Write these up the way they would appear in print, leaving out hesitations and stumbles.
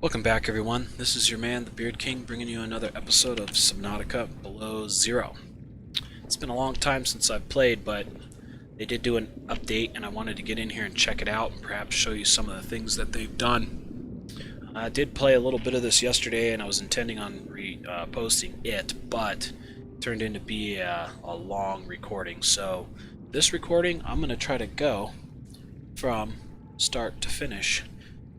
Welcome back, everyone. This is your man, the Beard King, bringing you another episode of Subnautica Below Zero. It's been a long time since I've played, but they did do an update, and I wanted to get in here and check it out and perhaps show you some of the things that they've done. I did play a little bit of this yesterday, and I was intending on posting it, but it turned into be a long recording. So this recording, I'm going to try to go from start to finish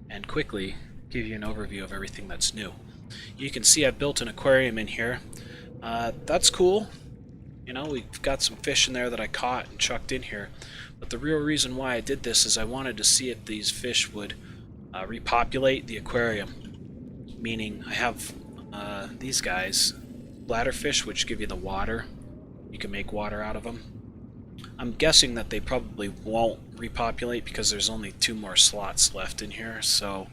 and quickly give you an overview of everything that's new. You can see I've built an aquarium in here. That's cool. You know, we've got some fish in there that I caught and chucked in here. But the real reason why I did this is I wanted to see if these fish would repopulate the aquarium. Meaning I have these guys, bladderfish, which give you the water. You can make water out of them. I'm guessing that they probably won't repopulate because there's only 2 more slots left in here, so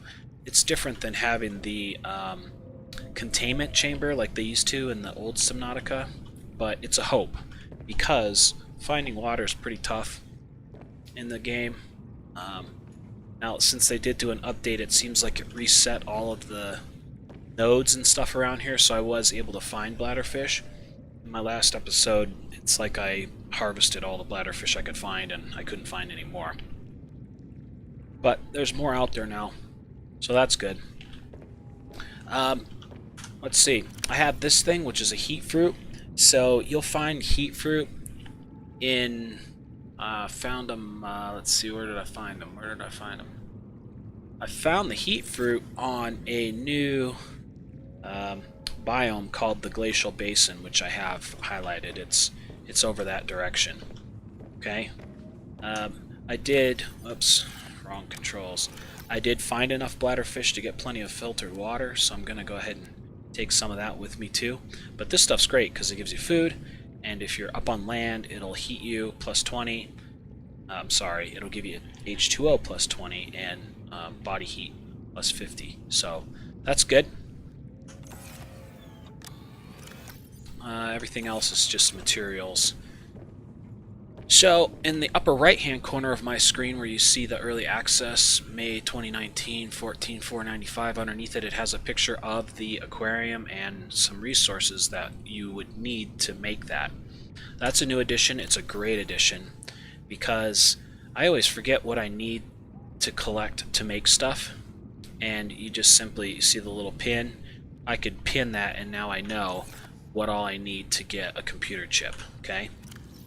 it's different than having the containment chamber like they used to in the old Subnautica, but it's a hope because finding water is pretty tough in the game. Now, since they did do an update, it seems like it reset all of the nodes and stuff around here, so I was able to find bladderfish. In my last episode, it's like I harvested all the bladderfish I could find and I couldn't find any more. But there's more out there now, so that's good. Let's see. I have this thing, which is a heat fruit. So you'll find heat fruit in... found them... let's see, where did I find them? I found the heat fruit on a new biome called the Glacial Basin, which I have highlighted. It's over that direction. Okay. I did... Oops, wrong controls. I did find enough bladderfish to get plenty of filtered water, so I'm going to go ahead and take some of that with me too. But this stuff's great because it gives you food, and if you're up on land, it'll heat you plus 20. It'll give you H2O plus 20 and body heat plus 50. So that's good. Everything else is just materials. So, in the upper right-hand corner of my screen where you see the early access, May 2019, 14,495, underneath it, it has a picture of the aquarium and some resources that you would need to make that. That's a new addition. It's a great addition because I always forget what I need to collect to make stuff, and you just simply see the little pin. I could pin that, and now I know what all I need to get a computer chip, okay?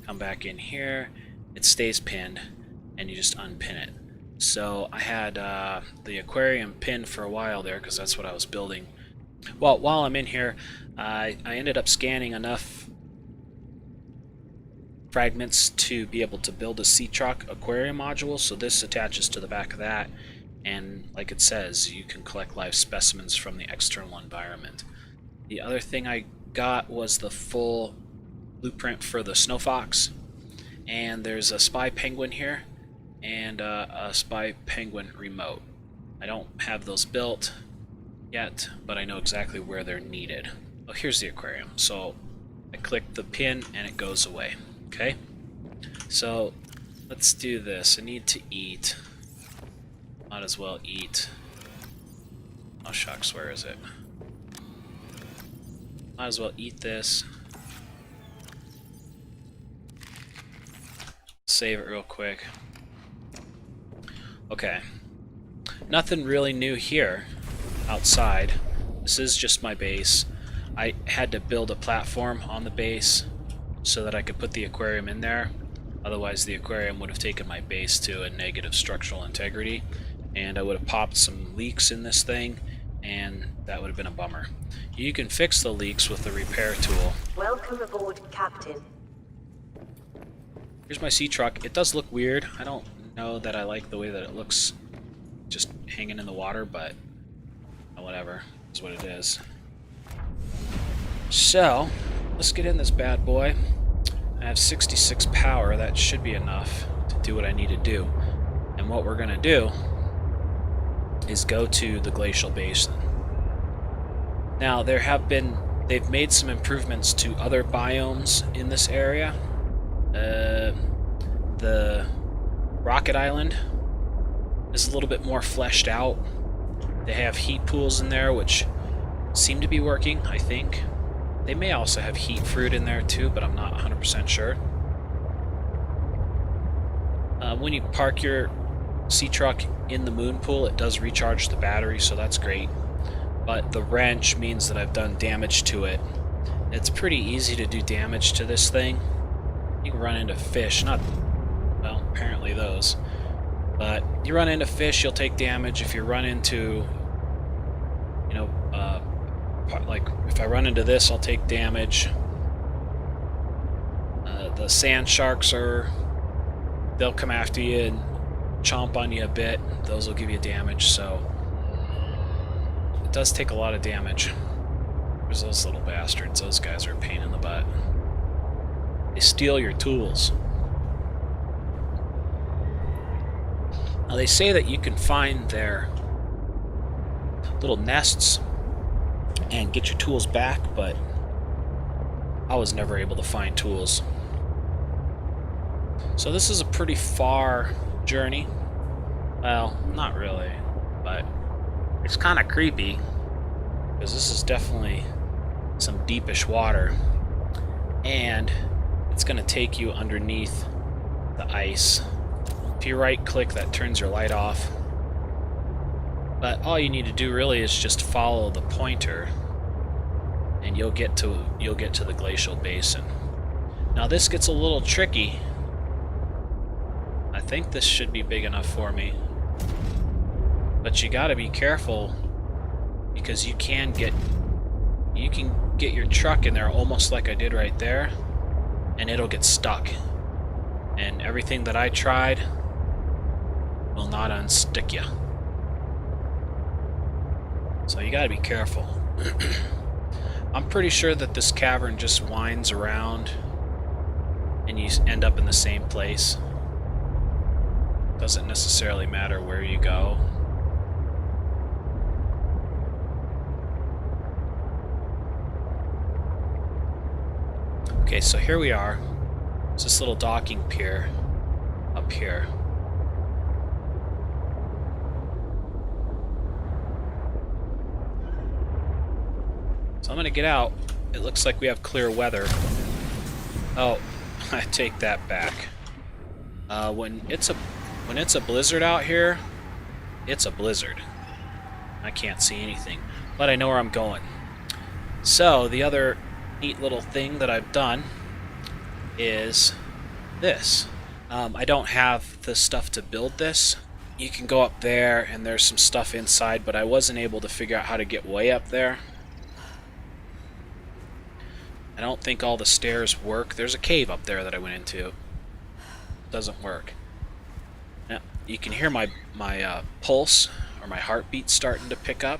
Come back in here, it stays pinned, and you just unpin it. So I had the aquarium pinned for a while there because that's what I was building. Well, while I'm in here, I ended up scanning enough fragments to be able to build a sea truck aquarium module, so this attaches to the back of that, and like it says, you can collect live specimens from the external environment. The other thing I got was the full blueprint for the snow fox, and there's a spy penguin here and a spy penguin remote. I don't have those built yet, but I know exactly where they're needed. Oh, here's the aquarium. So I click the pin and it goes away. Okay, so let's do this. I need to eat. Might as well eat. Oh shucks, where is it? Might as well eat this. Save it real quick. Okay. Nothing really new here outside. This is just my base. I had to build a platform on the base so that I could put the aquarium in there. Otherwise the aquarium would have taken my base to a negative structural integrity, and I would have popped some leaks in this thing, and that would have been a bummer. You can fix the leaks with the repair tool. Welcome aboard, Captain. Here's my sea truck. It does look weird. I don't know that I like the way that it looks just hanging in the water, but whatever. It's what it is. So, let's get in this bad boy. I have 66 power. That should be enough to do what I need to do. And what we're going to do is go to the Glacial Basin. Now, they've made some improvements to other biomes in this area. The Rocket Island is a little bit more fleshed out. They have heat pools in there, which seem to be working, I think. They may also have heat fruit in there too, but I'm not 100% sure. When you park your sea truck in the moon pool, it does recharge the battery, so that's great. But the wrench means that I've done damage to it. It's pretty easy to do damage to this thing. You can run into fish, not, well, apparently those. But you run into fish, you'll take damage. If you run into, you know, like if I run into this, I'll take damage. The sand sharks they'll come after you and chomp on you a bit. Those will give you damage, so it does take a lot of damage. There's those little bastards. Those guys are a pain in the butt. They steal your tools. Now they say that you can find their little nests and get your tools back, but I was never able to find tools. So this is a pretty far journey. Well, not really, but it's kind of creepy because this is definitely some deepish water, and it's going to take you underneath the ice. If you right click, that turns your light off. But all you need to do really is just follow the pointer and you'll get to the Glacial Basin. Now this gets a little tricky. I think this should be big enough for me. But you gotta be careful because you can get your truck in there almost like I did right there, and it'll get stuck. And everything that I tried will not unstick you. So you gotta be careful. I'm pretty sure that this cavern just winds around and you end up in the same place. Doesn't necessarily matter where you go. Okay, so here we are. It's this little docking pier up here. So I'm gonna get out. It looks like we have clear weather. Oh, I take that back. When it's a blizzard out here, it's a blizzard. I can't see anything, but I know where I'm going. So the other neat little thing that I've done is this. I don't have the stuff to build this. You can go up there and there's some stuff inside, but I wasn't able to figure out how to get way up there. I don't think all the stairs work. There's a cave up there that I went into. Doesn't work. Now, you can hear my pulse or my heartbeat starting to pick up.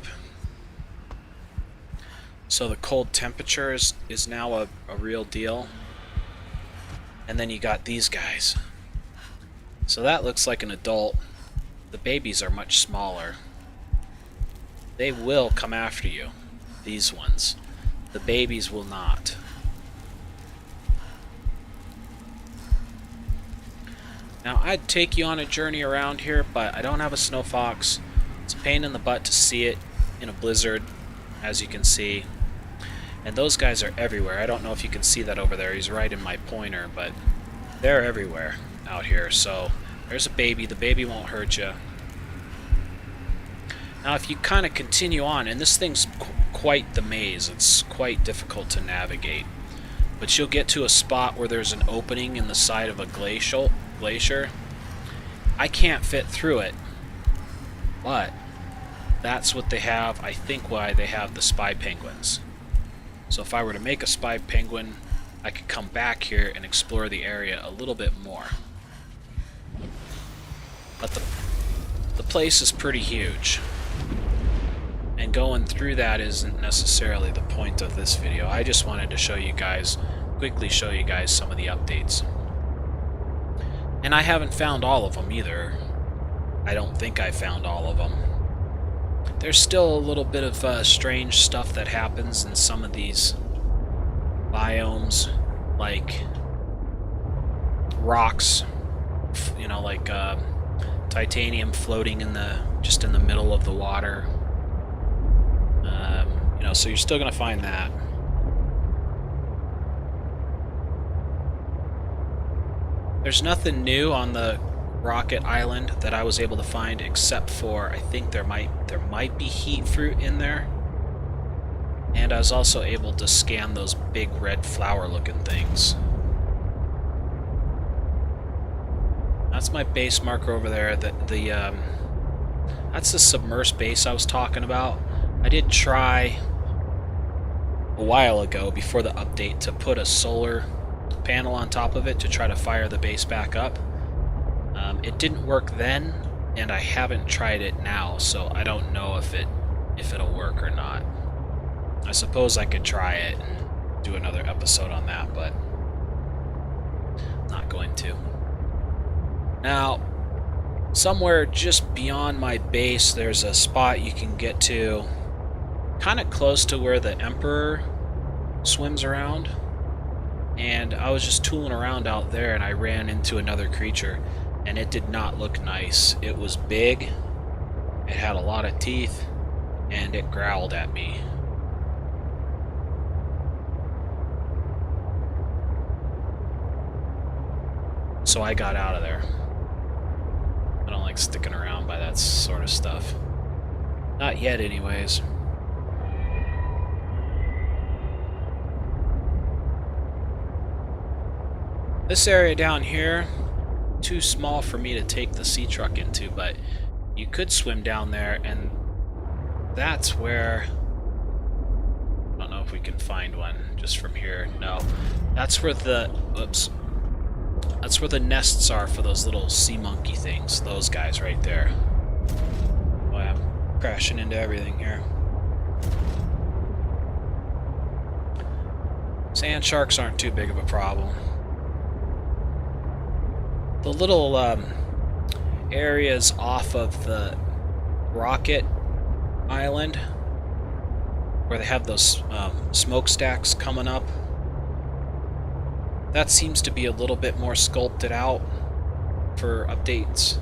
So the cold temperature is now a real deal. And then you got these guys. So that looks like an adult. The babies are much smaller. They will come after you, these ones. The babies will not. Now I'd take you on a journey around here, but I don't have a snow fox. It's a pain in the butt to see it in a blizzard, as you can see. And those guys are everywhere. I don't know if you can see that over there. He's right in my pointer, but they're everywhere out here. So there's a baby. The baby won't hurt you. Now if you kind of continue on, and this thing's quite the maze. It's quite difficult to navigate. But you'll get to a spot where there's an opening in the side of a glacier. I can't fit through it, but that's what they have. I think why they have the spy penguins. So if I were to make a spy penguin, I could come back here and explore the area a little bit more. But the place is pretty huge, and going through that isn't necessarily the point of this video. I just wanted to show you guys, quickly show you guys some of the updates. And I haven't found all of them either. I don't think I found all of them. There's still a little bit of strange stuff that happens in some of these biomes, like rocks, you know, like titanium floating in just in the middle of the water. know, so you're still going to find that. There's nothing new on the rocket island that I was able to find, except for I think there might be heat fruit in there. And I was also able to scan those big red flower looking things. That's my base marker over there. That's the submersed base I was talking about. I did try a while ago, before the update, to put a solar panel on top of it to try to fire the base back up. It didn't work then, and I haven't tried it now, so I don't know if it'll work or not. I suppose I could try it and do another episode on that, but I'm not going to. Now, somewhere just beyond my base, there's a spot you can get to kind of close to where the Emperor swims around. And I was just tooling around out there, and I ran into another creature, and it did not look nice. It was big, it had a lot of teeth, and it growled at me. So I got out of there. I don't like sticking around by that sort of stuff. Not yet, anyways. This area down here, too small for me to take the sea truck into, but you could swim down there, and that's where... I don't know if we can find one just from here. No. That's where the... Oops. That's where the nests are for those little sea monkey things. Those guys right there. Boy, I'm crashing into everything here. Sand sharks aren't too big of a problem. The little areas off of the rocket island where they have those smokestacks coming up, that seems to be a little bit more sculpted out for updates,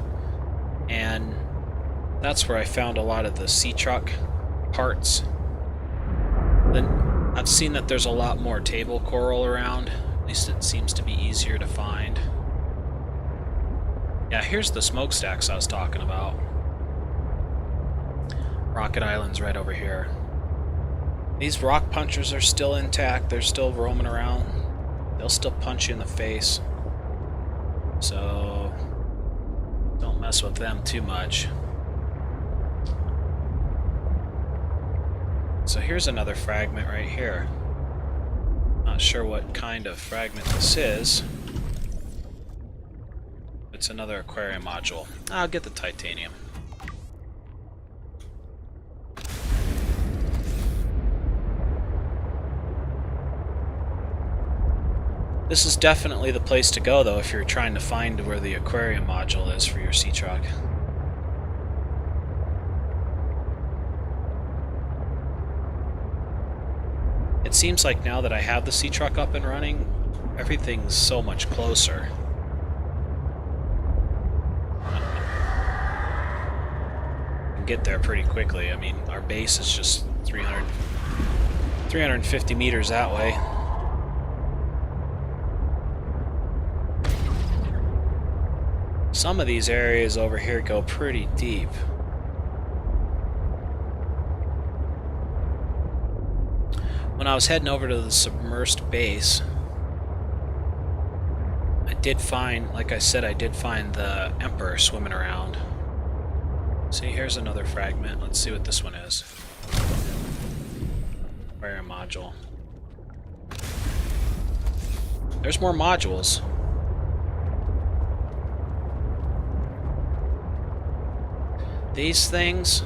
and that's where I found a lot of the sea truck parts. Then I've seen that there's a lot more table coral around, at least it seems to be easier to find. Yeah, here's the smokestacks I was talking about. Rocket Island's right over here. These rock punchers are still intact, they're still roaming around. They'll still punch you in the face. So don't mess with them too much. So here's another fragment right here. Not sure what kind of fragment this is. It's another aquarium module. I'll get the titanium. This is definitely the place to go, though, if you're trying to find where the aquarium module is for your sea truck. It seems like now that I have the sea truck up and running, everything's so much closer. Get there pretty quickly. I mean, our base is just 350 meters that way. Some of these areas over here go pretty deep. When I was heading over to the submersed base, I did find, like I said, I did find the Emperor swimming around. See, here's another fragment. Let's see what this one is. Aquarium module. There's more modules. These things,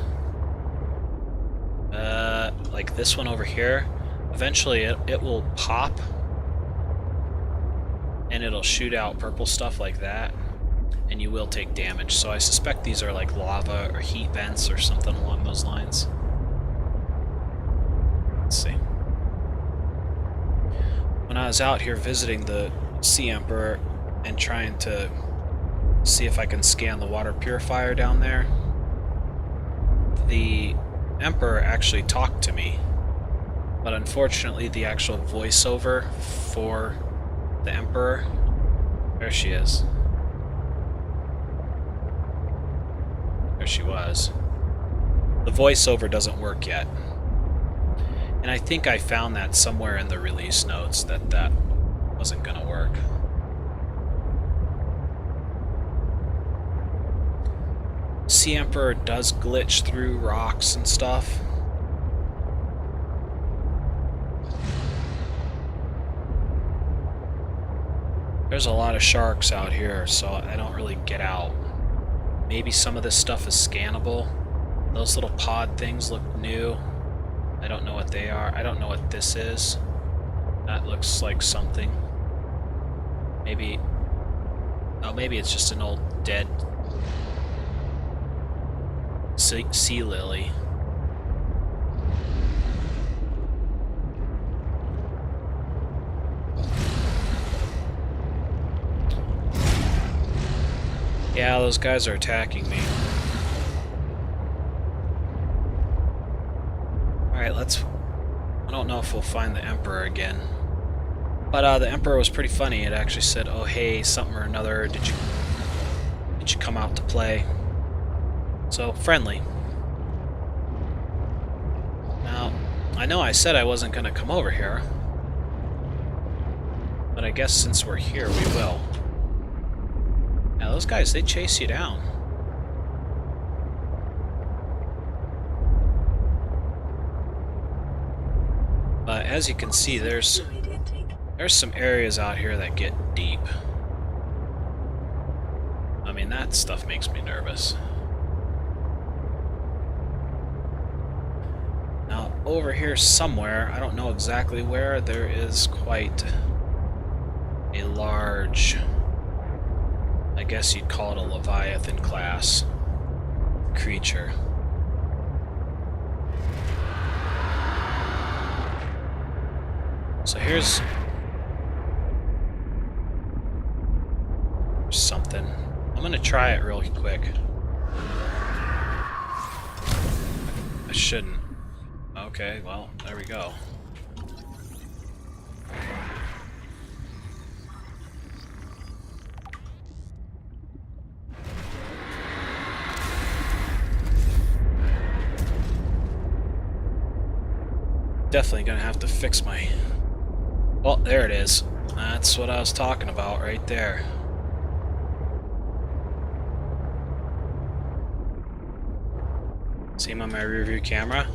like this one over here, eventually it will pop and it'll shoot out purple stuff like that, and you will take damage. So I suspect these are like lava or heat vents or something along those lines. Let's see. When I was out here visiting the Sea Emperor and trying to see if I can scan the water purifier down there, the Emperor actually talked to me But unfortunately, the actual voiceover for the Emperor... There she is. There she was. The voiceover doesn't work yet. And I think I found that somewhere in the release notes that wasn't going to work. Sea Emperor does glitch through rocks and stuff. There's a lot of sharks out here, so I don't really get out. Maybe some of this stuff is scannable. Those little pod things look new. I don't know what they are. I don't know what this is. That looks like something. Maybe... Oh, maybe it's just an old dead sea lily. Yeah, those guys are attacking me. Alright, let's... I don't know if we'll find the Emperor again. But the Emperor was pretty funny. It actually said, oh hey, something or another, did you come out to play? So, friendly. Now, I know I said I wasn't going to come over here. But I guess since we're here, we will. Now, those guys, they chase you down. But as you can see, there's some areas out here that get deep. I mean, that stuff makes me nervous. Now, over here somewhere, I don't know exactly where, there is quite a large, I guess you'd call it a Leviathan class creature. So here's something. I'm gonna try it real quick. I shouldn't. Okay, well, there we go. Definitely gonna have to fix my... Well, there it is. That's what I was talking about right there. See him on my rear view camera?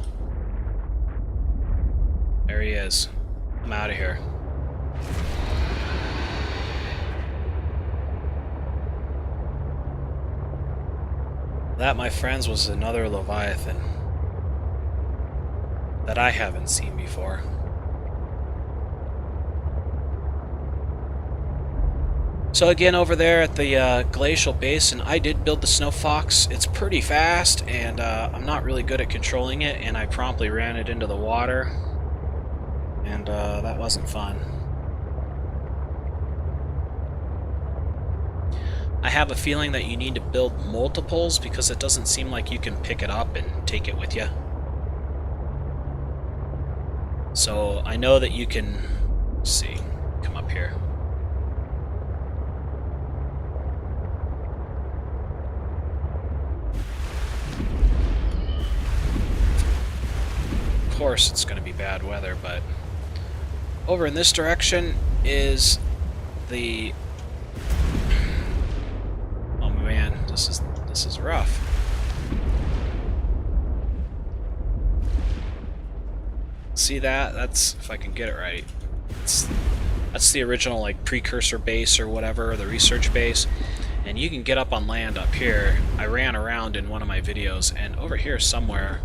There he is. I'm out of here. That, my friends, was another Leviathan that I haven't seen before. So again, over there at the Glacial Basin, I did build the Snow Fox. It's pretty fast, and I'm not really good at controlling it, and I promptly ran it into the water, and that wasn't fun. I have a feeling that you need to build multiples, because it doesn't seem like you can pick it up and take it with you. So I know that you can... Let's see, come up here. Of course it's going to be bad weather, but over in this direction is the... Oh man, this is rough. See that? That's, if I can get it right. That's the original like precursor base or whatever, the research base. And you can get up on land up here. I ran around in one of my videos, and over here somewhere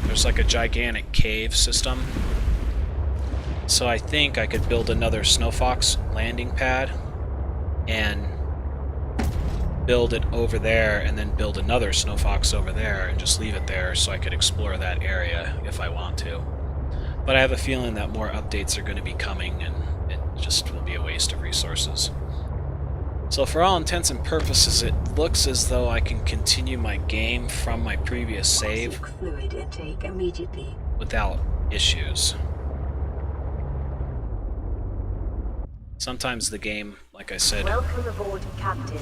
there's like a gigantic cave system. So I think I could build another Snow Fox landing pad and build it over there, and then build another Snow Fox over there and just leave it there so I could explore that area if I want to. But I have a feeling that more updates are going to be coming, and it just will be a waste of resources. So for all intents and purposes, it looks as though I can continue my game from my previous save Fluid intake immediately. without issues. Sometimes the game, like I said, Welcome aboard, Captain.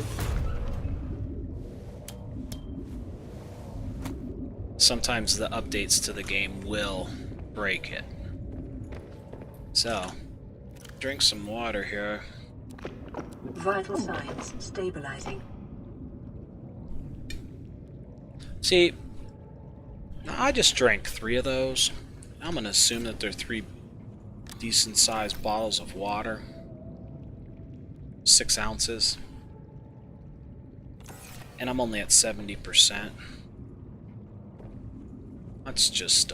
sometimes the updates to the game will break it. So, drink some water here. Vital signs stabilizing. See, I just drank 3 of those. I'm gonna assume that they're 3 decent sized bottles of water. 6 ounces. And I'm only at 70%. That's just,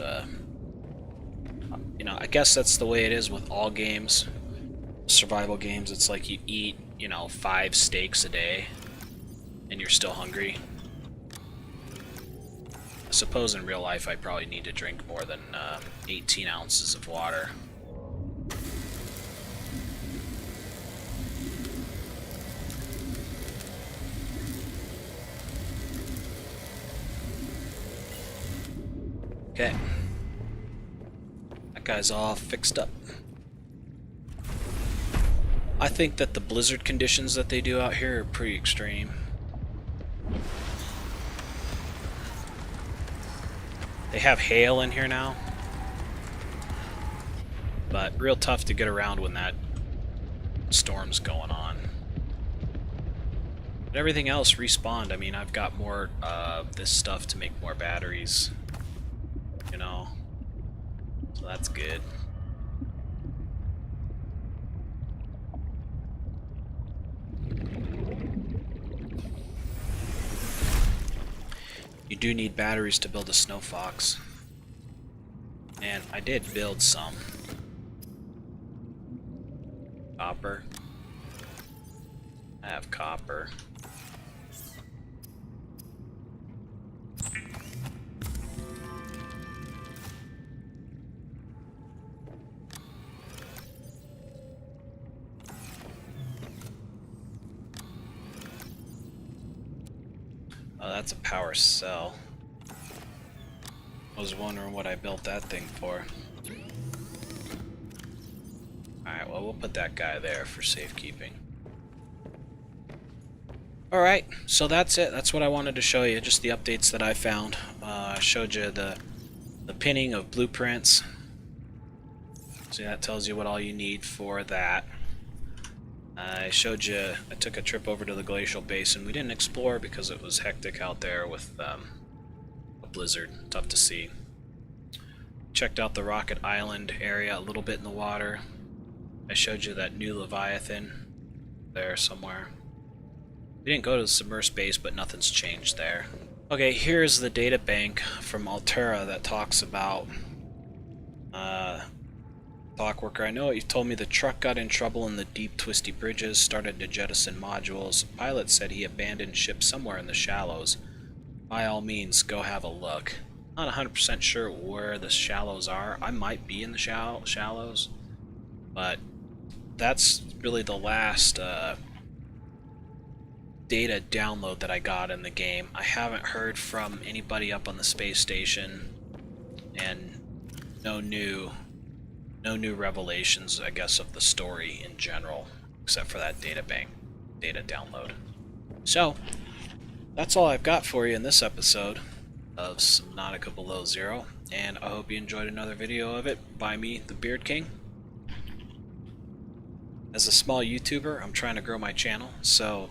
you know, I guess that's the way it is with all games. Survival games, it's like you eat, you know, 5 steaks a day, and you're still hungry. I suppose in real life I probably need to drink more than 18 ounces of water. Okay. That guy's all fixed up. I think that the blizzard conditions that they do out here are pretty extreme. They have hail in here now, but real tough to get around when that storm's going on. But everything else respawned. I mean, I've got more of this stuff to make more batteries, you know, so that's good. You do need batteries to build a snow fox. And I did build some. Copper. I have copper. Oh, that's a power cell. I was wondering what I built that thing for. Alright, well, we'll put that guy there for safekeeping. Alright, so that's it. That's what I wanted to show you, just the updates that I found. I showed you the pinning of blueprints. See, that tells you what all you need for that. I showed you, I took a trip over to the Glacial Basin. We didn't explore because it was hectic out there with a blizzard. Tough to see. Checked out the Rocket Island area a little bit in the water. I showed you that new Leviathan there somewhere. We didn't go to the submerged base, but nothing's changed there. Okay, here's the data bank from Altera that talks about Clockworker. I know you told me the truck got in trouble in the deep, twisty bridges, started to jettison modules. Pilot said he abandoned ship somewhere in the shallows. By all means, go have a look. Not 100% sure where the shallows are. I might be in the shallows, but that's really the last data download that I got in the game. I haven't heard from anybody up on the space station, and no new revelations, I guess, of the story in general, except for that data bank data download. So that's all I've got for you in this episode of Subnautica Below Zero, and I hope you enjoyed another video of it by me, the Beard King. As a small YouTuber, I'm trying to grow my channel, so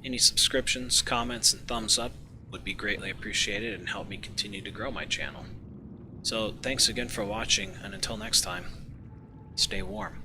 any subscriptions, comments, and thumbs up would be greatly appreciated and help me continue to grow my channel. So thanks again for watching, and until next time, stay warm.